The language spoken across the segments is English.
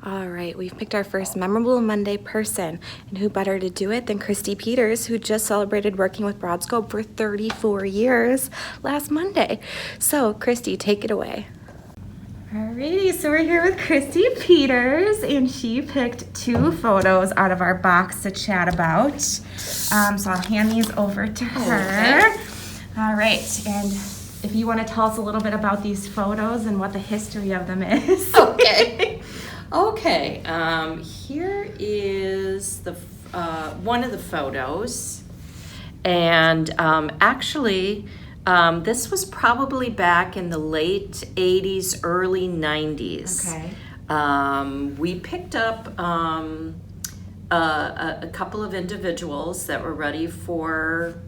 All right, we've picked our first Memorable Monday person, and who better to do it than Christy Peters, who just celebrated working with Broadscope for 34 years last Monday. So, Christy, take it away. Alrighty, so we're here with Christy Peters, and she picked 2 photos out of our box to chat about. So I'll hand these over to her. Okay. All right, and if you want to tell us a little bit about these photos and what the history of them is. Okay. Okay, here is the one of the photos, and actually this was probably back in the late 80s, early 90s. Okay. We picked up a couple of individuals that were ready for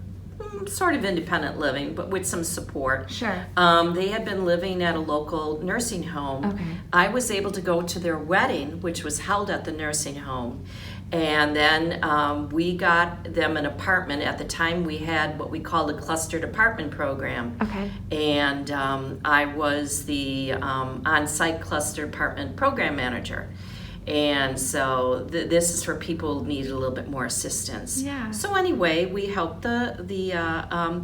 sort of independent living, but with some support. Sure. They had been living at a local nursing home. Okay. I was able to go to their wedding, which was held at the nursing home. And then we got them an apartment. At the time, we had what we called a clustered apartment program. Okay. And I was the on-site clustered apartment program manager. And so this is for people who need a little bit more assistance. Yeah. So anyway, we helped the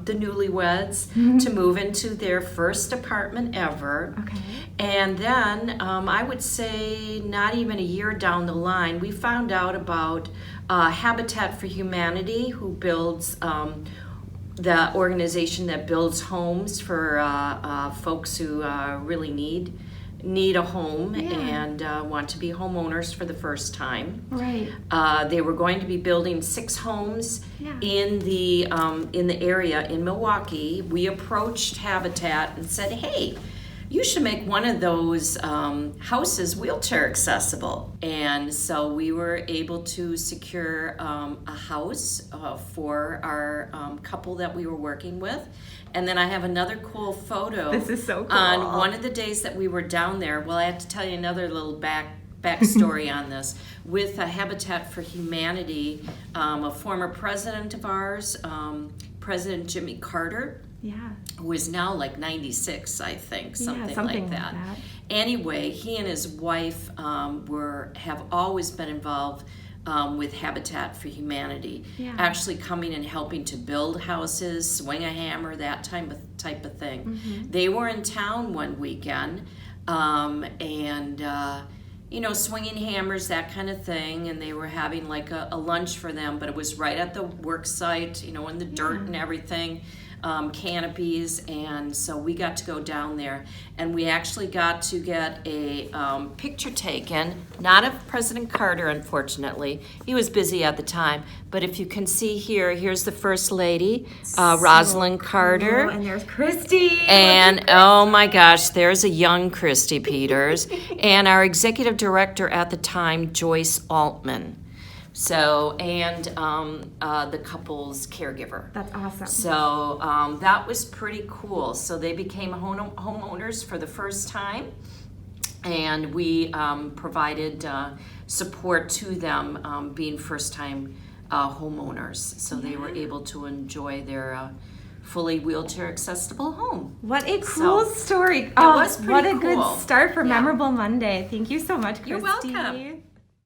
newlyweds to move into their first apartment ever. Okay. And then I would say not even a year down the line, we found out about Habitat for Humanity, who builds the organization that builds homes for folks who really need a home. Yeah. And want to be homeowners for the first time. Right. They were going to be building 6 homes. Yeah. in the area in Milwaukee. We approached Habitat and said, hey, you should make one of those houses wheelchair accessible. And so we were able to secure a house for our couple that we were working with. And then I have another cool photo. This is so cool. On one of the days that we were down there. Well, I have to tell you another little backstory on this. With Habitat for Humanity, a former president of ours, President Jimmy Carter, Yeah. who is now like 96, I think, something like like that. that. Anyway, he and his wife have always been involved with Habitat for Humanity, Yeah. actually coming and helping to build houses, swing a hammer, that type of thing. Mm-hmm. They were in town one weekend, and swinging hammers, that kind of thing, and they were having like a lunch for them, but it was right at the work site, in the dirt and everything. Canopies, and so we got to go down there, and we actually got to get a picture taken, not of President Carter, unfortunately. He was busy at the time, but if you can see here's the First Lady, Rosalind Carter. Cool. And there's Christy. And oh my gosh, there's a young Christy Peters, and our executive director at the time, Joyce Altman. So, and the couple's caregiver. That's awesome. So that was pretty cool. So they became homeowners for the first time, and we provided support to them being first-time homeowners. So they were able to enjoy their fully wheelchair accessible home. What a cool story. It was pretty What a cool. good start for Memorable Monday. Thank you so much, Christy. You're welcome.